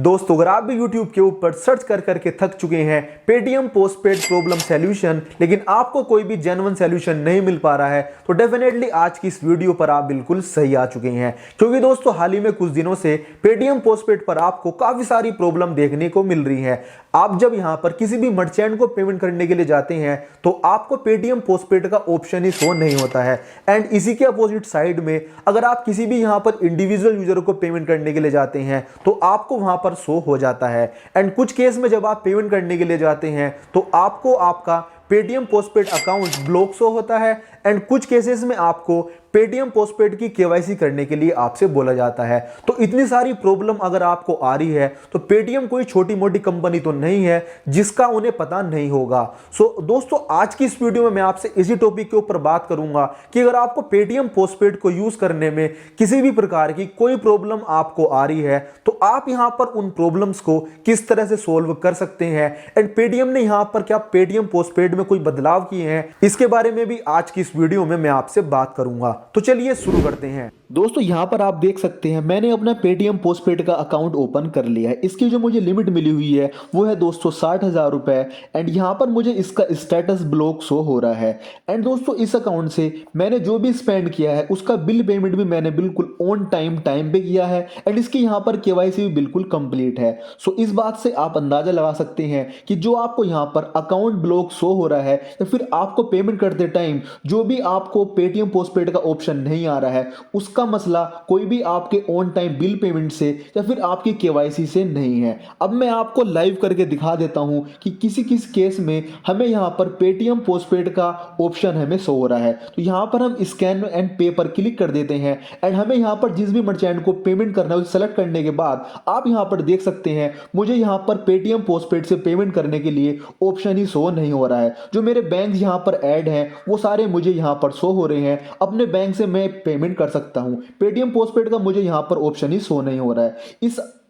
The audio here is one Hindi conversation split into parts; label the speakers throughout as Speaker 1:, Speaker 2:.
Speaker 1: दोस्तों अगर आप भी YouTube के ऊपर सर्च कर करके थक चुके हैं पेटीएम पोस्टपेड प्रॉब्लम सॉल्यूशन, लेकिन आपको कोई भी जेन्युइन सॉल्यूशन नहीं मिल पा रहा है, तो डेफिनेटली आज की इस वीडियो पर आप बिल्कुल सही आ चुके हैं। क्योंकि दोस्तों हाल ही में कुछ दिनों से पेटीएम पोस्टपेड पर आपको काफी सारी प्रॉब्लम देखने को मिल रही है। आप जब यहां पर किसी भी मर्चेंट को पेमेंट करने के लिए जाते हैं तो आपको पेटीएम पोस्टपेड का ऑप्शन ही शो नहीं होता है। एंड इसी के अपोजिट साइड में अगर आप किसी भी यहां पर इंडिविजुअल यूजर को पेमेंट करने के लिए जाते हैं तो आपको वहां पर शो हो जाता है। एंड कुछ केस में जब आप पेमेंट करने के लिए जाते हैं तो आपको आपका Paytm postpaid account block show होता है। एंड कुछ केसेस में आपको पेटीएम पोस्टपेड की केवाईसी करने के लिए आपसे बोला जाता है। तो इतनी सारी प्रॉब्लम अगर आपको आ रही है तो पेटीएम कोई छोटी मोटी कंपनी तो नहीं है जिसका उन्हें पता नहीं होगा। सो दोस्तों आज की इस वीडियो में मैं आपसे इसी टॉपिक के ऊपर बात करूंगा कि अगर आपको पेटीएम पोस्टपेड को यूज करने में किसी भी प्रकार की कोई प्रॉब्लम आपको आ रही है तो आप यहां पर उन प्रॉब्लम्स को किस तरह से सोल्व कर सकते हैं। एंड पेटीएम ने यहां पर क्या पेटीएम पोस्टपेड में कोई बदलाव किए हैं, इसके बारे में भी आज की इस वीडियो में मैं आपसे बात करूंगा। तो चलिए शुरू करते हैं। दोस्तों यहां पर आप देख सकते हैं मैंने अपना पेटीएम पोस्टपेड का अकाउंट ओपन कर लिया है। इसकी जो मुझे लिमिट मिली हुई है वो है दोस्तों 60,000 रुपए। एंड यहां पर मुझे इसका स्टेटस ब्लॉक शो हो रहा है। एंड दोस्तों इस अकाउंट से मैंने जो भी स्पेंड किया है उसका बिल पेमेंट भी मैंने बिल्कुल ऑन टाइम पे किया है। एंड इसकी यहां पर केवाईसी भी बिल्कुल कंप्लीट है। सो इस बात से आप अंदाजा लगा सकते हैं कि जो आपको यहां पर अकाउंट ब्लॉक शो हो रहा है या फिर आपको पेमेंट करते टाइम जो भी आपको पेटीएम पोस्टपेड का ऑप्शन नहीं आ रहा है उसका मसला कोई भी आपके ऑन टाइम बिल पेमेंट से या फिर आपकी केवाईसी से नहीं है। अब मैं आपको लाइव करके दिखा देता हूं कि किसी केस में हमें यहां पर पेटीएम पोस्टपेड का ऑप्शन हमें शो हो रहा है। तो यहां पर हम स्कैन एंड पे पर क्लिक कर देते हैं। एंड हमें यहां पर जिस भी मर्चेंट को पेमेंट करना है उसे सेलेक्ट करने के बाद आप यहां पर देख सकते हैं मुझे यहां पर पेटीएम पोस्टपेड से पेमेंट करने के लिए ऑप्शन ही शो नहीं हो रहा है। जो मेरे बैंक यहां पर ऐड हैं वो सारे मुझे यहां पर शो हो रहे हैं। अपने बैंक से मैं पेमेंट कर सकता हूं। पेटीएम पोस्टपेड का मुझे यहां पर ऑप्शन ही शो नहीं हो रहा है।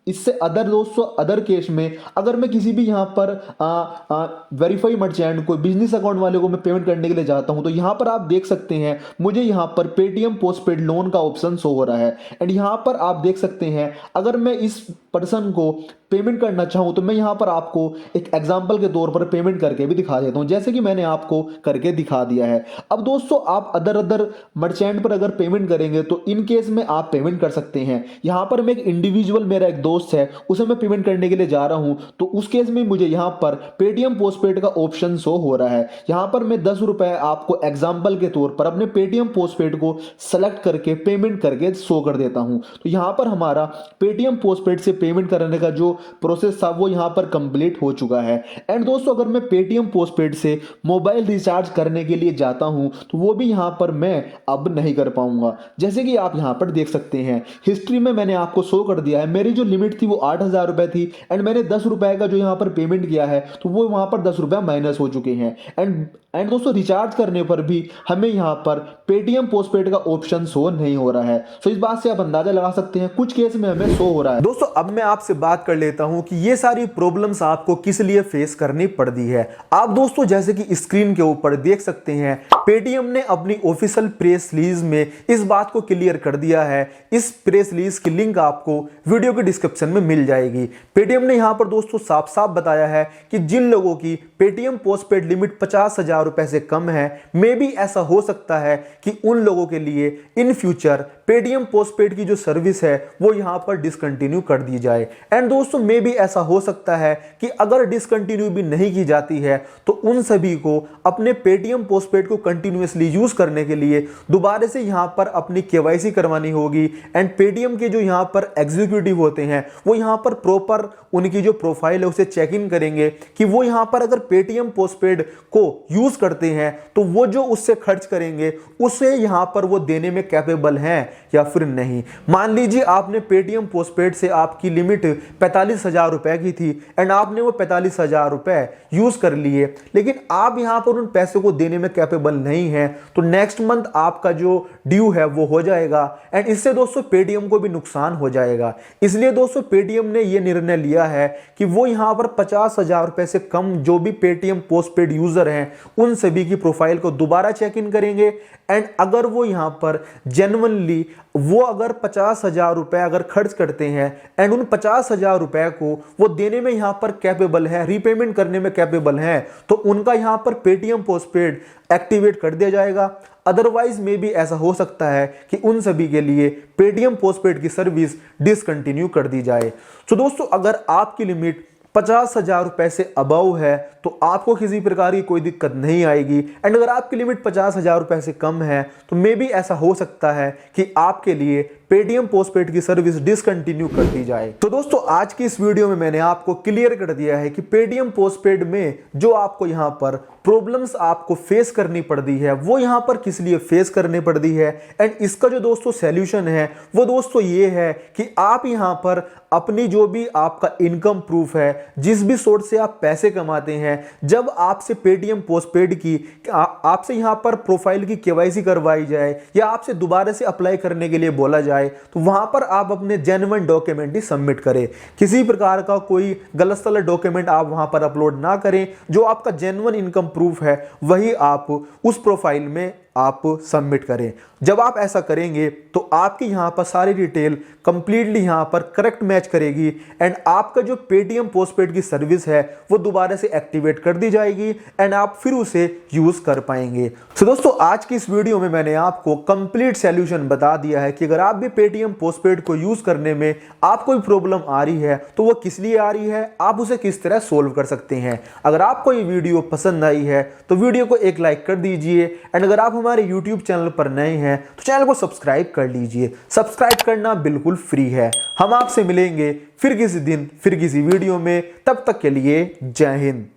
Speaker 1: इससे अदर दोस्तों अदर केस में अगर मैं किसी भी यहां पर वेरीफाई मर्चेंट को बिजनेस अकाउंट वाले को मैं पेमेंट करने के लिए जाता हूं तो यहां पर आप देख सकते हैं मुझे यहां पर पेटीएम पोस्टपेड लोन का ऑप्शन शो हो रहा है। एंड यहां पर आप देख सकते हैं अगर मैं इस पर्सन को पेमेंट करना चाहूं तो मैं यहां पर आपको एक एग्जांपल के तौर पर पेमेंट करके भी दिखा देता हूं, जैसे कि मैंने आपको करके दिखा दिया है। अब दोस्तों आप अदर मर्चेंट पर अगर पेमेंट करेंगे तो इन केस में आप पेमेंट कर सकते हैं। यहां पर मैं एक इंडिविजुअल मेरा एक दोस्त है उसे मैं पेमेंट करने के लिए जा रहा हूं तो उस केस में मुझे यहां पर पेटीएम पोस्टपेड का ऑप्शन शो हो रहा है। यहां पर मैं 10 रुपए आपको एग्जांपल के तौर पर अपने पेटीएम पोस्टपेड को सेलेक्ट करके पेमेंट करके शो कर देता हूं। तो यहां पर हमारा पेटीएम पोस्टपेड से पेमेंट करने का जो प्रोसेस था वो यहां पर कंप्लीट हो चुका है। एंड दोस्तों अगर मैं पेटीएम पोस्टपेड से मोबाइल रिचार्ज करने के लिए जाता हूं तो वो भी यहां पर मैं अब नहीं कर पाऊंगा। जैसे कि आप यहां पर देख सकते हैं हिस्ट्री में मैंने आपको शो कर दिया है मेरी जो लिमिट थी वो 8,000 रुपए थी। एंड मैंने 10 रुपए का जो यहां पर पेमेंट किया है तो वो वहां पर 10 रुपए माइनस हो चुके हैं। एंड दोस्तों रिचार्ज करने पर भी हमें यहां पर पेटीएम पोस्टपेड का ऑप्शन शो नहीं हो रहा है। तो इस बात से आप अंदाजा लगा सकते हैं कुछ केस में हमें शो हो रहा है। दोस्तों अब मैं आपसे बात कर लेता हूं कि ये सारी प्रॉब्लम्स आपको किस लिए फेस करनी पड़ती है। आप दोस्तों जैसे कि स्क्रीन के ऊपर देख सकते हैं पेटीएम ने अपनी ऑफिशियल प्रेस रिलीज में इस बात को क्लियर कर दिया है। इस प्रेस रिलीज की लिंक आपको वीडियो के डिस्क्रिप्शन में मिल जाएगी। पेटीएम ने यहां पर दोस्तों साफ साफ बताया है कि जिन लोगों की पेटीएम पोस्टपेड लिमिट 50,000 रुपए से कम है मे भी ऐसा हो सकता है कि उन लोगों के लिए इन फ्यूचर पेटीएम पोस्टपेड की जो सर्विस है वो यहां पर डिसकंटिन्यू कर दी जाए। एंड दोस्तों मे भी ऐसा हो सकता है कि अगर डिसकंटिन्यू भी नहीं की जाती है तो उन सभी को अपने पेटीएम पोस्टपेड को कंटिन्यूअसली यूज करने के लिए दोबारा से यहां पर अपनी केवाईसी करवानी होगी। एंड पेटीएम के जो यहां पर एग्जीक्यूटिव होते हैं वो यहां पर प्रॉपर उनकी जो प्रोफाइल है उसे चेक इन करेंगे कि वो यहां पर अगर पेटीएम पोस्टपेड को यूज करते हैं तो वो जो उससे खर्च करेंगे उसे यहां पर वो देने में कैपेबल हैं या फिर नहीं। मान लीजिए आपने पेटीएम पोस्टपेड से आपकी लिमिट 45,000 रुपए की थी एंड आपने वो 45,000 रुपए यूज कर लिए, लेकिन आप यहां पर उन पैसों को देने में कैपेबल नहीं है तो नेक्स्ट मंथ आपका जो ड्यू है वो हो जाएगा। एंड इससे दोस्तों पेटीएम को भी नुकसान हो जाएगा। इसलिए दोस्तों पेटीएम ने यह निर्णय लिया है कि वो यहां पर 50,000 रुपए से कम जो भी पेटीएम पोस्टपेड यूजर हैं उन सभी की प्रोफाइल को दोबारा चेक इन करेंगे एंड अगर वो यहाँ पर जेन्युइनली वो अगर 50,000 रुपए अगर खर्च करते हैं एंड उन 50,000 रुपए को वो देने में यहाँ पर कैपेबल है, रीपेमेंट करने में कैपेबल है, तो उनका यहाँ पर पेटीएम पोस्टपेड एक्टिवेट कर दिया जाएगा। अदरवाइज में भी ऐसा हो सकता है कि उन सभी के लिए पेटीएम पोस्टपेड की सर्विस डिसकंटिन्यू कर दी जाए। तो दोस्तों अगर आपकी लिमिट 50,000 रुपए से अबव है तो आपको किसी प्रकार की कोई दिक्कत नहीं आएगी एंड अगर आपकी लिमिट 50,000 रुपए से कम है तो मे भी ऐसा हो सकता है कि आपके लिए पेटीएम पोस्टपेड की सर्विस डिसकंटिन्यू कर दी जाए। तो दोस्तों आज की इस वीडियो में मैंने आपको क्लियर कर दिया है कि पेटीएम पोस्टपेड में जो आपको यहाँ पर प्रॉब्लम्स आपको फेस करनी पड़ रही है वो यहाँ पर किस लिए फेस करनी पड़ रही है एंड इसका जो दोस्तों सॉल्यूशन है वो दोस्तों ये है कि आप यहाँ पर अपनी जो भी आपका इनकम प्रूफ है, जिस भी सोर्स से आप पैसे कमाते हैं, जब आपसे पेटीएम पोस्टपेड की आपसे यहाँ पर प्रोफाइल की केवाईसी करवाई जाए या आपसे दोबारा से अप्लाई करने के लिए बोला जाए तो वहां पर आप अपने जेन्युइन डॉक्यूमेंट ही सबमिट करें। किसी प्रकार का कोई गलत सलत डॉक्यूमेंट आप वहां पर अपलोड ना करें। जो आपका जेन्युइन इनकम प्रूफ है वही आप उस प्रोफाइल में आप सबमिट करें। जब आप ऐसा करेंगे तो आपकी यहां पर सारी डिटेल कंप्लीटली यहां पर करेक्ट मैच करेगी एंड आपका जो पेटीएम पोस्टपेड की सर्विस है वो दोबारा से एक्टिवेट कर दी जाएगी एंड आप फिर उसे यूज कर पाएंगे। तो दोस्तों आज की इस वीडियो में मैंने आपको कंप्लीट सॉल्यूशन बता दिया है कि अगर आप भी पेटीएम पोस्टपेड को यूज करने में आपको कोई प्रॉब्लम आ रही है तो वो किस लिए आ रही है, आप उसे किस तरह सोल्व कर सकते हैं। अगर आपको ये वीडियो पसंद आई है तो वीडियो को एक लाइक कर दीजिए एंड अगर आप हमारे YouTube चैनल पर नए हैं तो चैनल को सब्सक्राइब कर लीजिए। सब्सक्राइब करना बिल्कुल फ्री है। हम आपसे मिलेंगे फिर किसी दिन फिर किसी वीडियो में, तब तक के लिए जय हिंद।